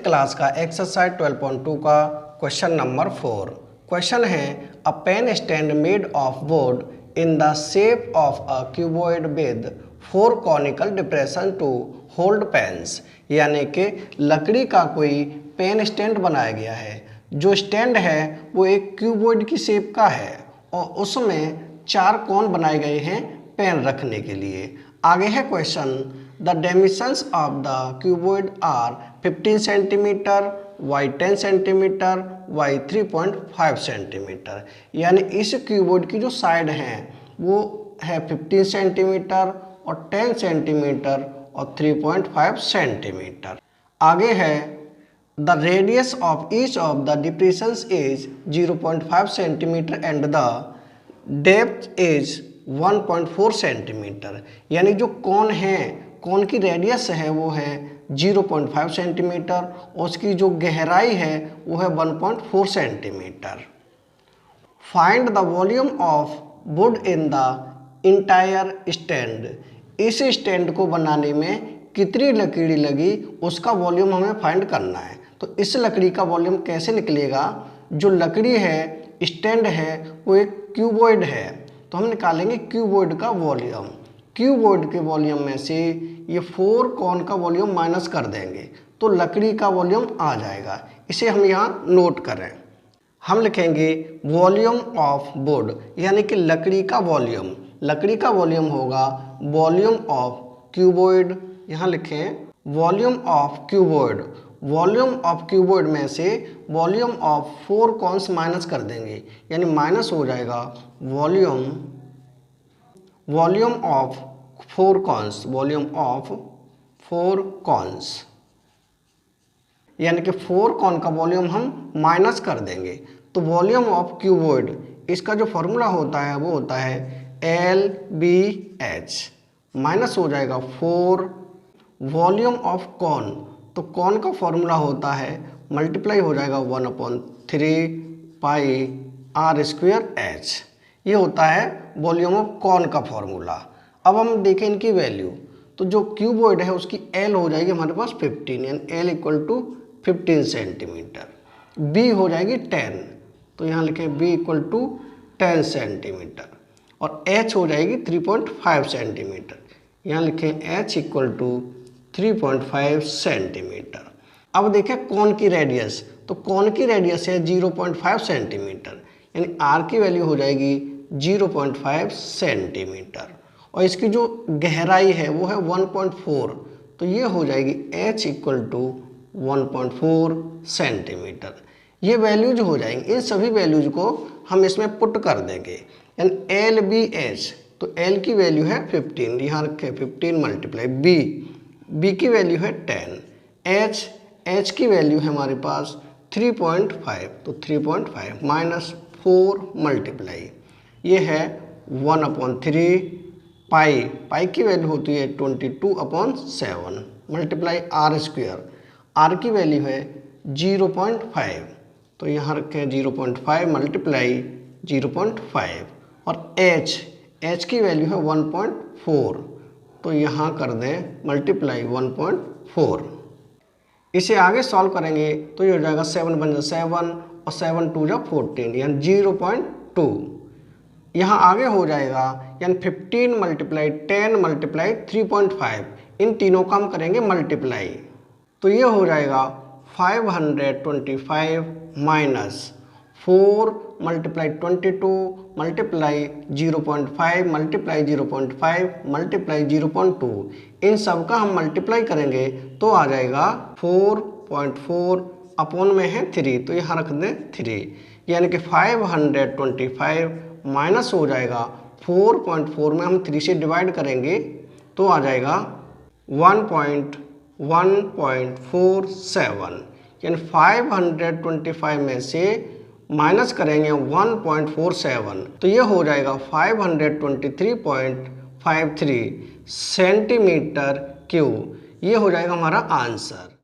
Class का exercise 12.2 का question number 4। Question है a pen stand made of board in the shape of a cuboid with 4 conical depression to hold pens. यानी कि लकड़ी का कोई पेन स्टैंड बनाया गया है। जो स्टैंड है वो एक क्यूबॉइड की शेप का है और उसमें 4 कोन बनाए गए हैं पेन रखने के लिए। आगे है question, the dimensions of the cuboid are 15 centimetre, y 10 centimetre, y 3.5 centimetre. यानी इस क्यूबॉइड की जो साइड है वो है 15 सेंटीमीटर और 10 सेंटीमीटर और 3.5 सेंटीमीटर। आगे है the radius of each of the depressions is 0.5 centimetre and the depth is 1.4 centimetre. यानी जो कोन है, कोन की रेडियस है वो है 0.5 सेंटीमीटर और उसकी जो गहराई है वो है 1.4 centimetre. Find the volume of would in the entire stand. इस स्टैंड को बनाने में कितनी लकड़ी लगी उसका वॉल्यूम हमें फाइंड करना है। तो इस लकड़ी का वॉल्यूम कैसे निकलेगा? जो लकड़ी है, स्टैंड है, वो एक क्यूबॉइड है तो हम निकालेंगे क्यूबॉइड का वॉल्यूम। क्यूबॉइड के वॉल्यूम में से ये 4 कोन का वॉल्यूम माइनस कर देंगे तो लकड़ी का वॉल्यूम आ जाएगा। इसे हम यहाँ नोट करें। हम लिखेंगे वॉल्यूम ऑफ वुड यानी कि लकड़ी का वॉल्यूम। लकड़ी का वॉल्यूम होगा वॉल्यूम ऑफ क्यूबॉइड। यहाँ लिखें volume of cuboid. Volume of cuboid में से वॉल्यूम ऑफ 4 कॉन्स माइनस कर देंगे यानी माइनस हो जाएगा volume of 4 cons. Volume of 4 cons यानी कि 4 कॉन का वॉल्यूम हम माइनस कर देंगे तो वॉल्यूम ऑफ क्यूबॉइड, इसका जो फॉर्मूला होता है वो होता है LBH। माइनस हो जाएगा 4 वॉल्यूम ऑफ कॉन, तो कॉन का फॉर्मूला होता है मल्टीप्लाई हो जाएगा 1/3 पाई r²h। ये होता है वॉल्यूम ऑफ कॉन का फॉर्मूला। अब हम देखें इनकी वैल्यू, तो जो क्यूबॉइड है उसकी L हो जाएगी हमारे पास 15 यानी L = 15 सेंटीमीटर। B हो जाएगी 10 तो यहाँ लिखें B = 10 सेंटीमीटर और H हो जाएगी 3.5 सेंटीमीटर। यहाँ लिखें H = 3.5 सेंटीमीटर। अब देखें कॉन की रेडियस, तो कॉन की रेडियस है 0.5 सेंटीमीटर यानी R की वैल्यू हो जाएगी 0.5 सेंटीमीटर और इसकी जो गहराई है वो है 1.4 तो ये हो जाएगी H = 1.4 सेंटीमीटर। ये वैल्यूज हो जाएंगी। इन सभी वैल्यूज को हम इसमें पुट कर देंगे यानी LBH, तो L की वैल्यू है 15, यहाँ रखें 15 × B की वैल्यू है 10, H की वैल्यू है हमारे पास 3.5 तो 3.5 - 4 मल्टीप्लाई ये है 1/3 पाई की वैल्यू होती है 22/7 मल्टीप्लाई r²। R की वैल्यू है 0.5 तो यहाँ रखें 0.5 मल्टीप्लाई 0.5 और H की वैल्यू है 1.4 तो यहाँ कर दें मल्टीप्लाई 1.4। इसे आगे सॉल्व करेंगे तो ये हो जाएगा 7 बन जा 7 और 7 2 जा 14 यानी 0.2। यहाँ आगे हो जाएगा यानी 15 × 10 × 3.5, इन तीनों का हम करेंगे मल्टीप्लाई तो ये हो जाएगा 525 - 4 × 22 मल्टीप्लाई 0.5 मल्टीप्लाई 0.5 मल्टीप्लाई 0.2, इन सब का हम मल्टीप्लाई करेंगे तो आ जाएगा 4.4 अपॉन में है 3 तो यहाँ रख दें 3 यानी कि 525 माइनस हो जाएगा 4.4 में हम 3 से डिवाइड करेंगे तो आ जाएगा 1.47 यानी 525 में से माइनस करेंगे 1.47 तो ये हो जाएगा 523.53 सेंटीमीटर क्यूब। ये हो जाएगा हमारा आंसर।